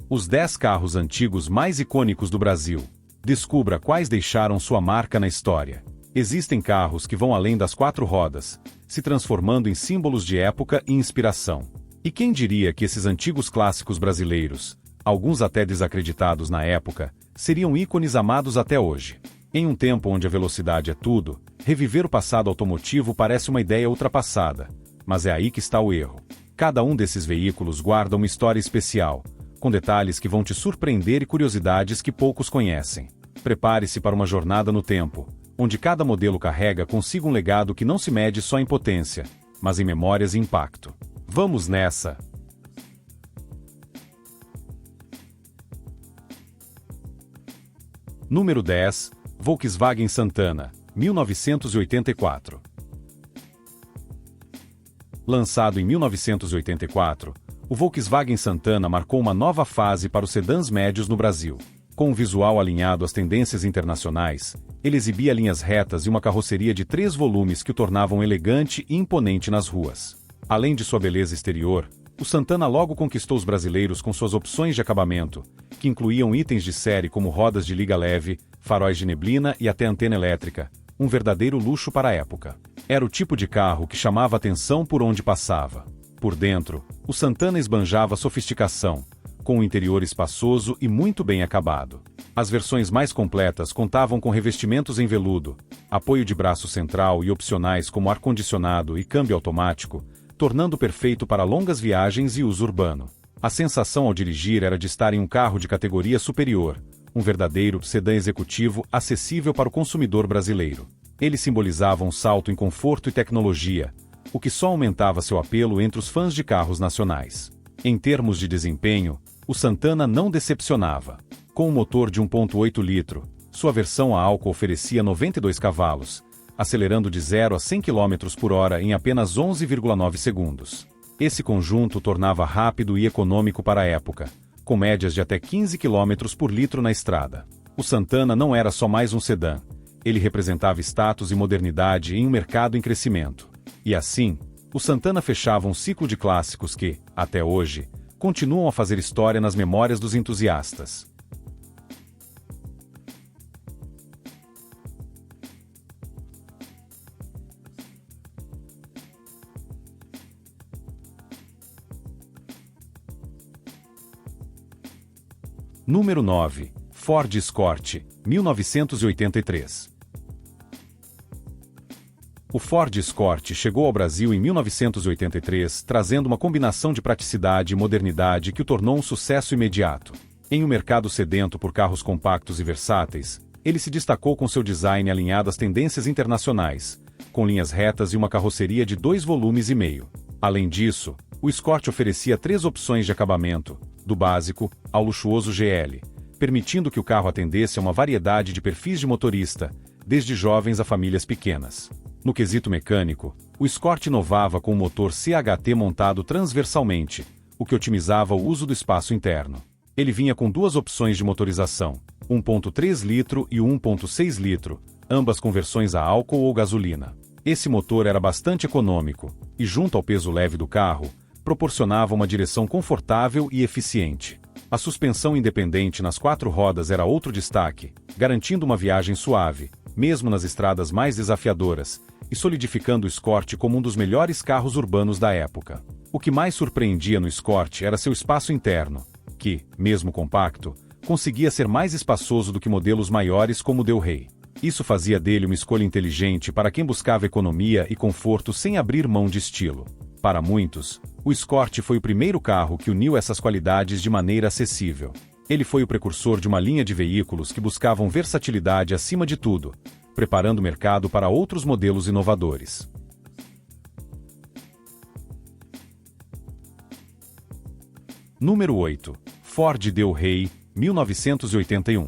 Os 10 carros antigos mais icônicos do Brasil. Descubra quais deixaram sua marca na história. Existem carros que vão além das 4 rodas, se transformando em símbolos de época e inspiração. E quem diria que esses antigos clássicos brasileiros, alguns até desacreditados na época, seriam ícones amados até hoje? Em um tempo onde a velocidade é tudo, reviver o passado automotivo parece uma ideia ultrapassada. Mas é aí que está o erro. Cada um desses veículos guarda uma história especial, com detalhes que vão te surpreender e curiosidades que poucos conhecem. Prepare-se para uma jornada no tempo, onde cada modelo carrega consigo um legado que não se mede só em potência, mas em memórias e impacto. Vamos nessa! Número 10, Volkswagen Santana, 1984. Lançado em 1984, o Volkswagen Santana marcou uma nova fase para os sedãs médios no Brasil. Com um visual alinhado às tendências internacionais, ele exibia linhas retas e uma carroceria de 3 volumes que o tornavam elegante e imponente nas ruas. Além de sua beleza exterior, o Santana logo conquistou os brasileiros com suas opções de acabamento, que incluíam itens de série como rodas de liga leve, faróis de neblina e até antena elétrica, um verdadeiro luxo para a época. Era o tipo de carro que chamava atenção por onde passava. Por dentro, o Santana esbanjava sofisticação, com um interior espaçoso e muito bem acabado. As versões mais completas contavam com revestimentos em veludo, apoio de braço central e opcionais como ar-condicionado e câmbio automático, tornando perfeito para longas viagens e uso urbano. A sensação ao dirigir era de estar em um carro de categoria superior, um verdadeiro sedã executivo acessível para o consumidor brasileiro. Ele simbolizava um salto em conforto e tecnologia, o que só aumentava seu apelo entre os fãs de carros nacionais. Em termos de desempenho, o Santana não decepcionava. Com um motor de 1.8 litro, sua versão a álcool oferecia 92 cavalos, acelerando de 0 a 100 km por hora em apenas 11,9 segundos. Esse conjunto o tornava rápido e econômico para a época, com médias de até 15 km por litro na estrada. O Santana não era só mais um sedã, ele representava status e modernidade em um mercado em crescimento. E assim, o Santana fechava um ciclo de clássicos que, até hoje, continuam a fazer história nas memórias dos entusiastas. Número 9, Ford Escort, 1983. O Ford Escort chegou ao Brasil em 1983, trazendo uma combinação de praticidade e modernidade que o tornou um sucesso imediato. Em um mercado sedento por carros compactos e versáteis, ele se destacou com seu design alinhado às tendências internacionais, com linhas retas e uma carroceria de 2,5 volumes. Além disso, o Escort oferecia 3 opções de acabamento, do básico ao luxuoso GL, permitindo que o carro atendesse a uma variedade de perfis de motorista, desde jovens a famílias pequenas. No quesito mecânico, o Escort inovava com um motor CHT montado transversalmente, o que otimizava o uso do espaço interno. Ele vinha com 2 opções de motorização, 1.3 litro e 1.6 litro, ambas com versões a álcool ou gasolina. Esse motor era bastante econômico, e junto ao peso leve do carro, proporcionava uma direção confortável e eficiente. A suspensão independente nas 4 rodas era outro destaque, garantindo uma viagem suave, mesmo nas estradas mais desafiadoras, e solidificando o Escort como um dos melhores carros urbanos da época. O que mais surpreendia no Escort era seu espaço interno, que, mesmo compacto, conseguia ser mais espaçoso do que modelos maiores como o Del Rey. Isso fazia dele uma escolha inteligente para quem buscava economia e conforto sem abrir mão de estilo. Para muitos, o Escort foi o primeiro carro que uniu essas qualidades de maneira acessível. Ele foi o precursor de uma linha de veículos que buscavam versatilidade acima de tudo, preparando o mercado para outros modelos inovadores. Número 8, Ford Del Rey, 1981.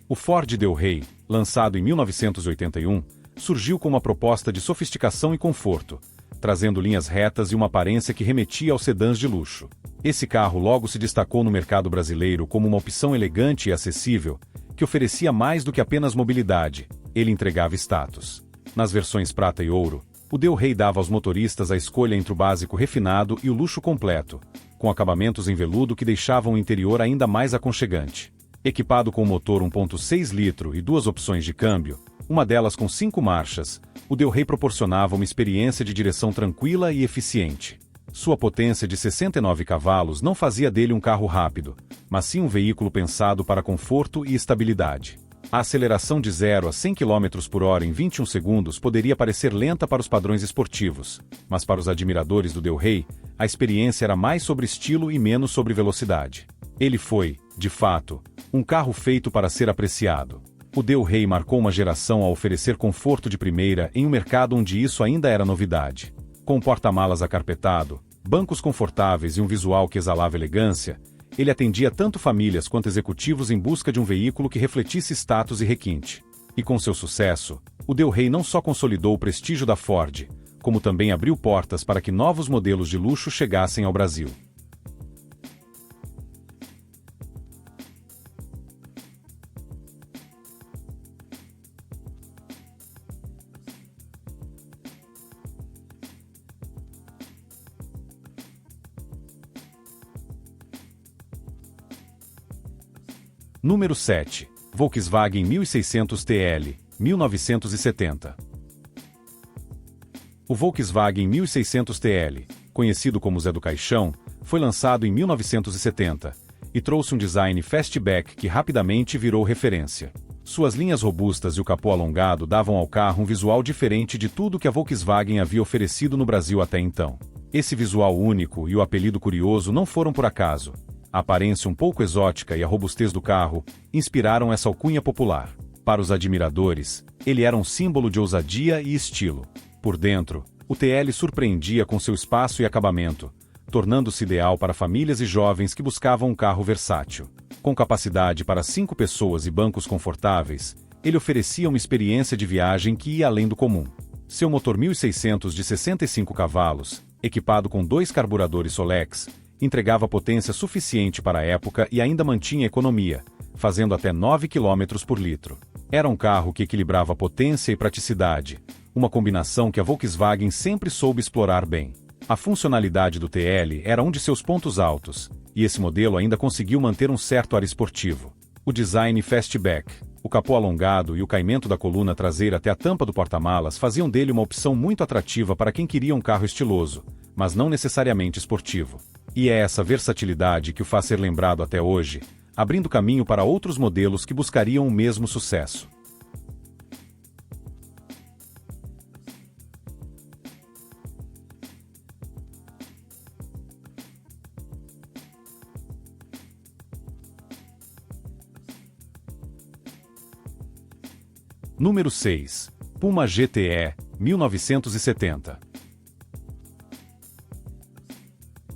O Ford Del Rey, lançado em 1981, surgiu com uma proposta de sofisticação e conforto, trazendo linhas retas e uma aparência que remetia aos sedãs de luxo. Esse carro logo se destacou no mercado brasileiro como uma opção elegante e acessível, que oferecia mais do que apenas mobilidade, ele entregava status. Nas versões prata e ouro, O Del Rey dava aos motoristas a escolha entre o básico refinado e o luxo completo, com acabamentos em veludo que deixavam o interior ainda mais aconchegante. Equipado com motor 1.6 litro e duas opções de câmbio, uma delas com 5 marchas, o Del Rey proporcionava uma experiência de direção tranquila e eficiente. Sua potência de 69 cavalos não fazia dele um carro rápido, mas sim um veículo pensado para conforto e estabilidade. A aceleração de 0 a 100 km por hora em 21 segundos poderia parecer lenta para os padrões esportivos, mas para os admiradores do Del Rey, a experiência era mais sobre estilo e menos sobre velocidade. Ele foi, de fato, um carro feito para ser apreciado. O Del Rey marcou uma geração ao oferecer conforto de primeira em um mercado onde isso ainda era novidade. Com um porta-malas acarpetado, bancos confortáveis e um visual que exalava elegância, ele atendia tanto famílias quanto executivos em busca de um veículo que refletisse status e requinte. E com seu sucesso, o Del Rey não só consolidou o prestígio da Ford, como também abriu portas para que novos modelos de luxo chegassem ao Brasil. Número 7. Volkswagen 1600 TL, 1970. O Volkswagen 1600 TL, conhecido como Zé do Caixão, foi lançado em 1970 e trouxe um design fastback que rapidamente virou referência. Suas linhas robustas e o capô alongado davam ao carro um visual diferente de tudo que a Volkswagen havia oferecido no Brasil até então. Esse visual único e o apelido curioso não foram por acaso. A aparência um pouco exótica e a robustez do carro inspiraram essa alcunha popular. Para os admiradores, ele era um símbolo de ousadia e estilo. Por dentro, o TL surpreendia com seu espaço e acabamento, tornando-se ideal para famílias e jovens que buscavam um carro versátil. Com capacidade para 5 pessoas e bancos confortáveis, ele oferecia uma experiência de viagem que ia além do comum. Seu motor 1600 de 65 cavalos, equipado com 2 carburadores Solex, entregava potência suficiente para a época e ainda mantinha economia, fazendo até 9 km por litro. Era um carro que equilibrava potência e praticidade, uma combinação que a Volkswagen sempre soube explorar bem. A funcionalidade do TL era um de seus pontos altos, e esse modelo ainda conseguiu manter um certo ar esportivo. O design fastback, o capô alongado e o caimento da coluna traseira até a tampa do porta-malas faziam dele uma opção muito atrativa para quem queria um carro estiloso, mas não necessariamente esportivo. E é essa versatilidade que o faz ser lembrado até hoje, abrindo caminho para outros modelos que buscariam o mesmo sucesso. Número 6. Puma GTE, 1970.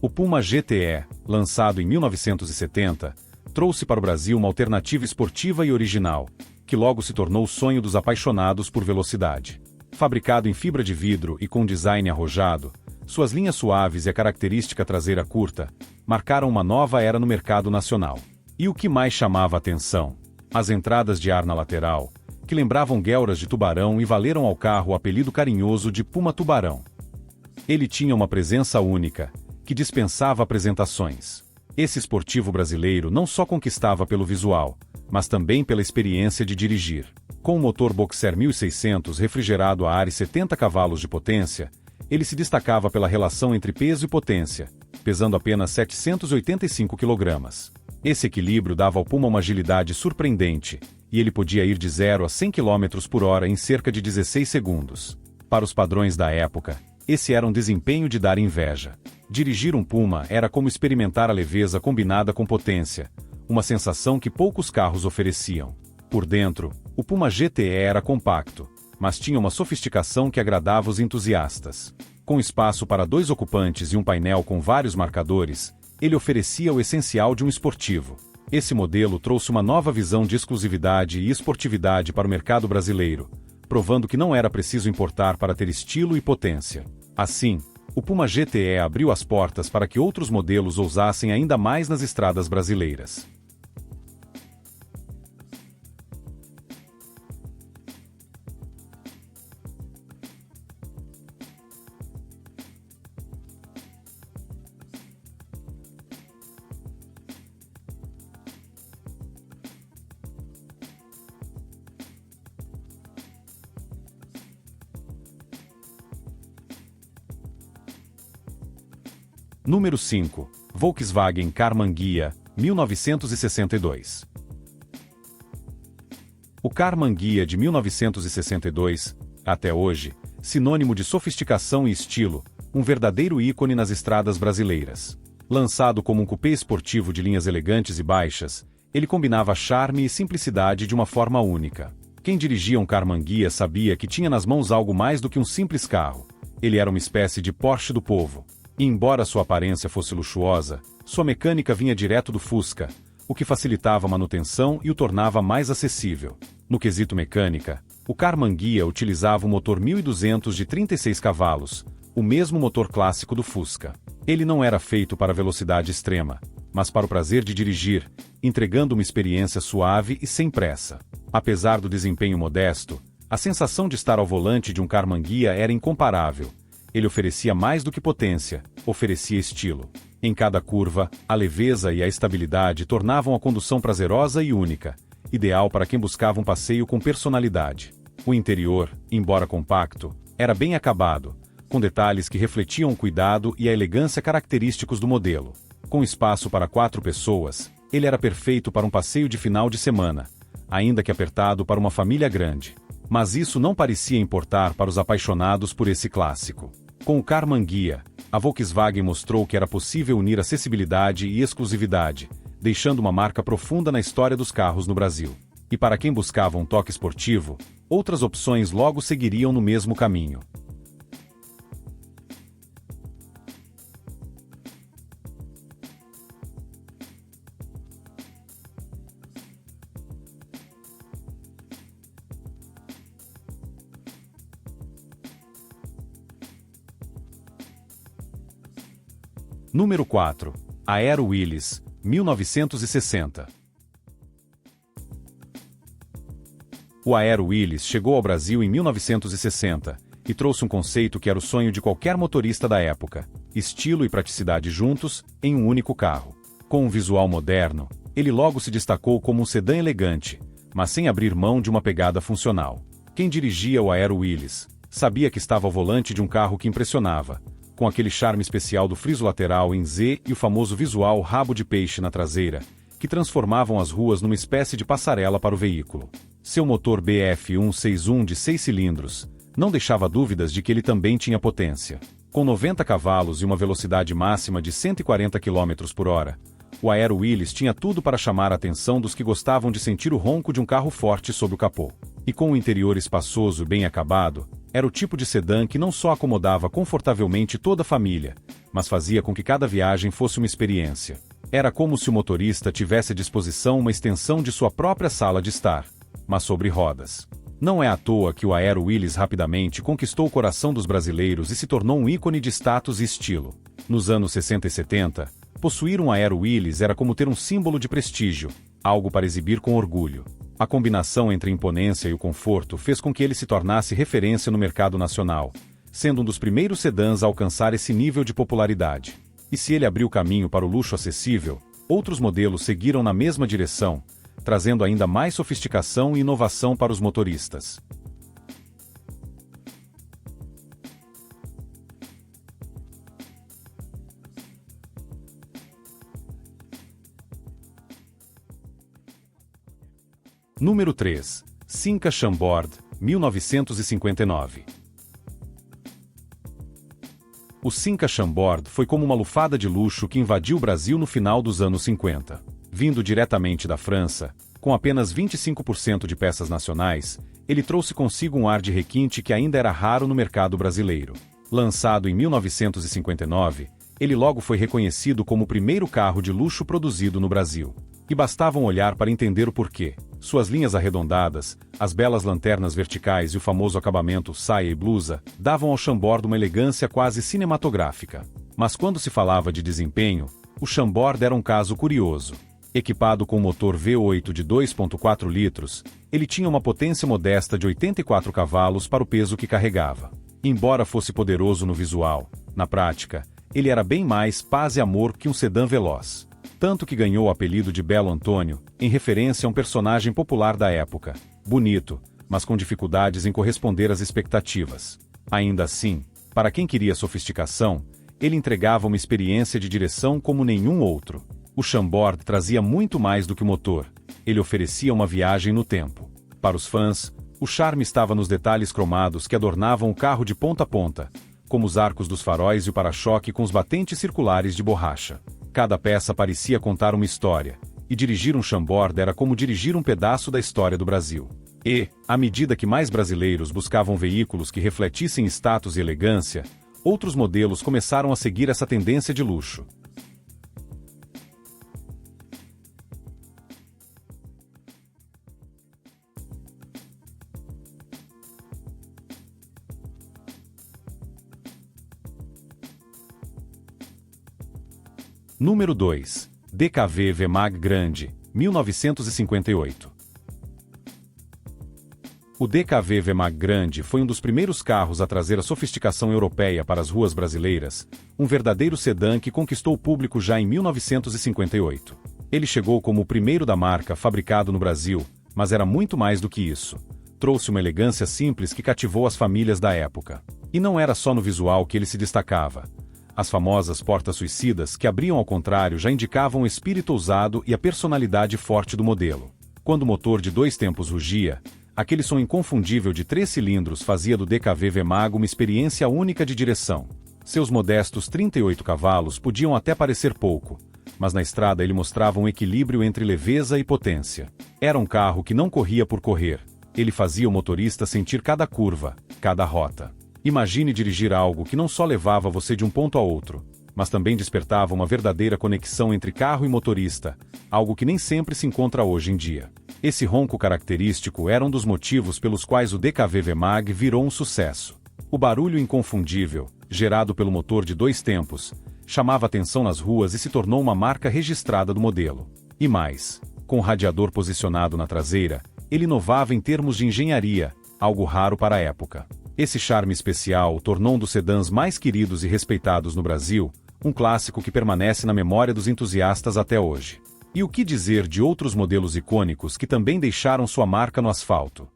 O Puma GTE, lançado em 1970, trouxe para o Brasil uma alternativa esportiva e original, que logo se tornou o sonho dos apaixonados por velocidade. Fabricado em fibra de vidro e com design arrojado, suas linhas suaves e a característica traseira curta marcaram uma nova era no mercado nacional. E o que mais chamava a atenção? As entradas de ar na lateral, que lembravam guelras de tubarão e valeram ao carro o apelido carinhoso de Puma Tubarão. Ele tinha uma presença única, que dispensava apresentações. Esse esportivo brasileiro não só conquistava pelo visual, mas também pela experiência de dirigir. Com o motor Boxer 1600 refrigerado a ar e 70 cavalos de potência, ele se destacava pela relação entre peso e potência, pesando apenas 785 kg. Esse equilíbrio dava ao Puma uma agilidade surpreendente, e ele podia ir de 0 a 100 km por hora em cerca de 16 segundos. Para os padrões da época, esse era um desempenho de dar inveja. Dirigir um Puma era como experimentar a leveza combinada com potência, uma sensação que poucos carros ofereciam. Por dentro, o Puma GTE era compacto, mas tinha uma sofisticação que agradava os entusiastas. Com espaço para 2 ocupantes e um painel com vários marcadores, ele oferecia o essencial de um esportivo. Esse modelo trouxe uma nova visão de exclusividade e esportividade para o mercado brasileiro, provando que não era preciso importar para ter estilo e potência. Assim, o Puma GTE abriu as portas para que outros modelos ousassem ainda mais nas estradas brasileiras. Número 5. Volkswagen Karmann-Ghia, 1962. O Karmann-Ghia de 1962, até hoje, sinônimo de sofisticação e estilo, um verdadeiro ícone nas estradas brasileiras. Lançado como um coupé esportivo de linhas elegantes e baixas, ele combinava charme e simplicidade de uma forma única. Quem dirigia um Karmann-Ghia sabia que tinha nas mãos algo mais do que um simples carro. Ele era uma espécie de Porsche do povo. E embora sua aparência fosse luxuosa, sua mecânica vinha direto do Fusca, o que facilitava a manutenção e o tornava mais acessível. No quesito mecânica, o Karmann-Ghia utilizava um motor 1200 de 36 cavalos, o mesmo motor clássico do Fusca. Ele não era feito para velocidade extrema, mas para o prazer de dirigir, entregando uma experiência suave e sem pressa. Apesar do desempenho modesto, a sensação de estar ao volante de um Karmann-Ghia era incomparável. Ele oferecia mais do que potência, oferecia estilo. Em cada curva, a leveza e a estabilidade tornavam a condução prazerosa e única, ideal para quem buscava um passeio com personalidade. O interior, embora compacto, era bem acabado, com detalhes que refletiam o cuidado e a elegância característicos do modelo. Com espaço para 4 pessoas, ele era perfeito para um passeio de final de semana, ainda que apertado para uma família grande. Mas isso não parecia importar para os apaixonados por esse clássico. Com o Karmann-Ghia, a Volkswagen mostrou que era possível unir acessibilidade e exclusividade, deixando uma marca profunda na história dos carros no Brasil. E para quem buscava um toque esportivo, outras opções logo seguiriam no mesmo caminho. Número 4. Aero Willis, 1960. O Aero Willis chegou ao Brasil em 1960 e trouxe um conceito que era o sonho de qualquer motorista da época: estilo e praticidade juntos em um único carro. Com um visual moderno, ele logo se destacou como um sedã elegante, mas sem abrir mão de uma pegada funcional. Quem dirigia o Aero Willis sabia que estava ao volante de um carro que impressionava, com aquele charme especial do friso lateral em Z e o famoso visual rabo de peixe na traseira, que transformavam as ruas numa espécie de passarela para o veículo. Seu motor BF 161 de 6 cilindros não deixava dúvidas de que ele também tinha potência. Com 90 cavalos e uma velocidade máxima de 140 km por hora, o Aero Willis tinha tudo para chamar a atenção dos que gostavam de sentir o ronco de um carro forte sob o capô. E com um interior espaçoso e bem acabado, era o tipo de sedã que não só acomodava confortavelmente toda a família, mas fazia com que cada viagem fosse uma experiência. Era como se o motorista tivesse à disposição uma extensão de sua própria sala de estar, mas sobre rodas. Não é à toa que o Aero Willis rapidamente conquistou o coração dos brasileiros e se tornou um ícone de status e estilo. Nos anos 60 e 70, possuir um Aero Willis era como ter um símbolo de prestígio, algo para exibir com orgulho. A combinação entre a imponência e o conforto fez com que ele se tornasse referência no mercado nacional, sendo um dos primeiros sedãs a alcançar esse nível de popularidade. E se ele abriu caminho para o luxo acessível, outros modelos seguiram na mesma direção, trazendo ainda mais sofisticação e inovação para os motoristas. Número 3. Simca Chambord, 1959. O Simca Chambord foi como uma lufada de luxo que invadiu o Brasil no final dos anos 50. Vindo diretamente da França, com apenas 25% de peças nacionais, ele trouxe consigo um ar de requinte que ainda era raro no mercado brasileiro. Lançado em 1959, ele logo foi reconhecido como o primeiro carro de luxo produzido no Brasil. E bastava um olhar para entender o porquê. Suas linhas arredondadas, as belas lanternas verticais e o famoso acabamento saia e blusa davam ao Chambord uma elegância quase cinematográfica. Mas quando se falava de desempenho, o Chambord era um caso curioso. Equipado com motor V8 de 2,4 litros, ele tinha uma potência modesta de 84 cavalos para o peso que carregava. Embora fosse poderoso no visual, na prática, ele era bem mais paz e amor que um sedã veloz. Tanto que ganhou o apelido de Belo Antônio, em referência a um personagem popular da época. Bonito, mas com dificuldades em corresponder às expectativas. Ainda assim, para quem queria sofisticação, Ele entregava uma experiência de direção como nenhum outro. O Chambord trazia muito mais do que o motor. Ele oferecia uma viagem no tempo. Para os fãs, o charme estava nos detalhes cromados que adornavam o carro de ponta a ponta, como os arcos dos faróis e o para-choque com os batentes circulares de borracha. Cada peça parecia contar uma história, e dirigir um Chambord era como dirigir um pedaço da história do Brasil. E, à medida que mais brasileiros buscavam veículos que refletissem status e elegância, outros modelos começaram a seguir essa tendência de luxo. Número 2. DKV VMAG Grande, 1958. O DKV VMAG Grande foi um dos primeiros carros a trazer a sofisticação europeia para as ruas brasileiras, um verdadeiro sedã que conquistou o público já em 1958. Ele chegou como o primeiro da marca fabricado no Brasil, mas era muito mais do que isso. Trouxe uma elegância simples que cativou as famílias da época. E não era só no visual que ele se destacava. As famosas portas suicidas, que abriam ao contrário, já indicavam o espírito ousado e a personalidade forte do modelo. Quando o motor de 2 tempos rugia, aquele som inconfundível de 3 cilindros fazia do DKV VMAG uma experiência única de direção. Seus modestos 38 cavalos podiam até parecer pouco, mas na estrada ele mostrava um equilíbrio entre leveza e potência. Era um carro que não corria por correr, ele fazia o motorista sentir cada curva, cada rota. Imagine dirigir algo que não só levava você de um ponto a outro, mas também despertava uma verdadeira conexão entre carro e motorista, algo que nem sempre se encontra hoje em dia. Esse ronco característico era um dos motivos pelos quais o DKV VMAG virou um sucesso. O barulho inconfundível, gerado pelo motor de 2 tempos, chamava atenção nas ruas e se tornou uma marca registrada do modelo. E mais, com o radiador posicionado na traseira, ele inovava em termos de engenharia, algo raro para a época. Esse charme especial o tornou um dos sedãs mais queridos e respeitados no Brasil, um clássico que permanece na memória dos entusiastas até hoje. E o que dizer de outros modelos icônicos que também deixaram sua marca no asfalto?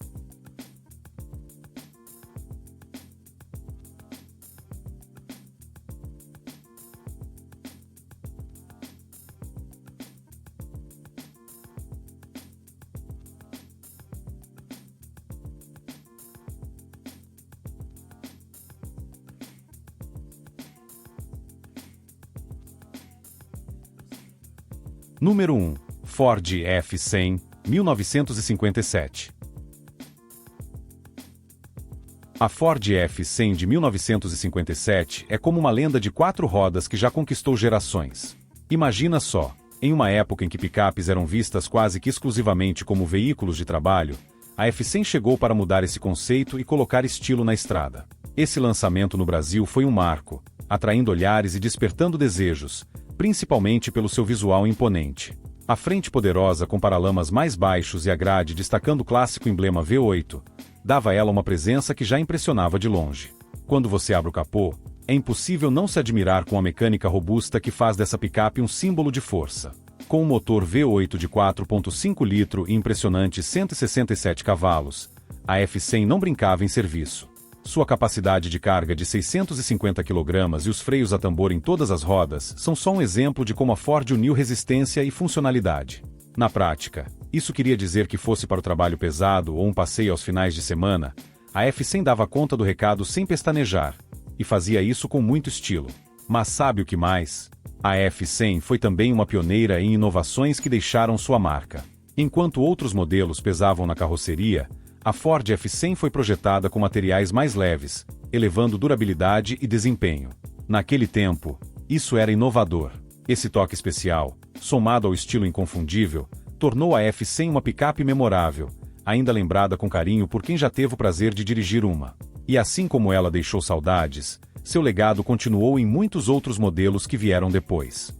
Número 1. Ford F-100, 1957. A Ford F-100 de 1957 é como uma lenda de 4 rodas que já conquistou gerações. Imagina só, em uma época em que picapes eram vistas quase que exclusivamente como veículos de trabalho, a F-100 chegou para mudar esse conceito e colocar estilo na estrada. Esse lançamento no Brasil foi um marco, atraindo olhares e despertando desejos, principalmente pelo seu visual imponente. A frente poderosa com paralamas mais baixos e a grade destacando o clássico emblema V8, dava a ela uma presença que já impressionava de longe. Quando você abre o capô, é impossível não se admirar com a mecânica robusta que faz dessa picape um símbolo de força. Com um motor V8 de 4,5 litros e impressionantes 167 cavalos, a F-100 não brincava em serviço. Sua capacidade de carga de 650 kg e os freios a tambor em todas as rodas são só um exemplo de como a Ford uniu resistência e funcionalidade. Na prática, isso queria dizer que fosse para o trabalho pesado ou um passeio aos finais de semana, a F-100 dava conta do recado sem pestanejar, e fazia isso com muito estilo. Mas sabe o que mais? A F-100 foi também uma pioneira em inovações que deixaram sua marca. Enquanto outros modelos pesavam na carroceria, a Ford F-100 foi projetada com materiais mais leves, elevando durabilidade e desempenho. Naquele tempo, isso era inovador. Esse toque especial, somado ao estilo inconfundível, tornou a F-100 uma picape memorável, ainda lembrada com carinho por quem já teve o prazer de dirigir uma. E assim como ela deixou saudades, seu legado continuou em muitos outros modelos que vieram depois.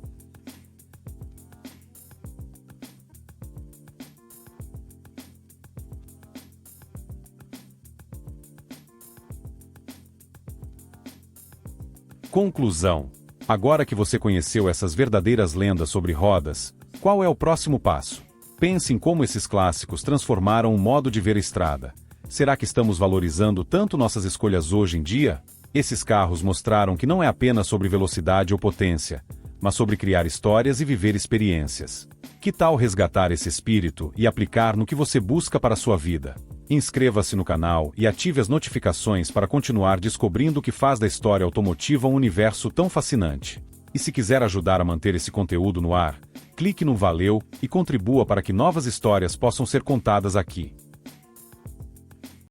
Conclusão. Agora que você conheceu essas verdadeiras lendas sobre rodas, qual é o próximo passo? Pense em como esses clássicos transformaram o modo de ver a estrada. Será que estamos valorizando tanto nossas escolhas hoje em dia? Esses carros mostraram que não é apenas sobre velocidade ou potência, mas sobre criar histórias e viver experiências. Que tal resgatar esse espírito e aplicar no que você busca para a sua vida? Inscreva-se no canal e ative as notificações para continuar descobrindo o que faz da história automotiva um universo tão fascinante. E se quiser ajudar a manter esse conteúdo no ar, clique no Valeu e contribua para que novas histórias possam ser contadas aqui.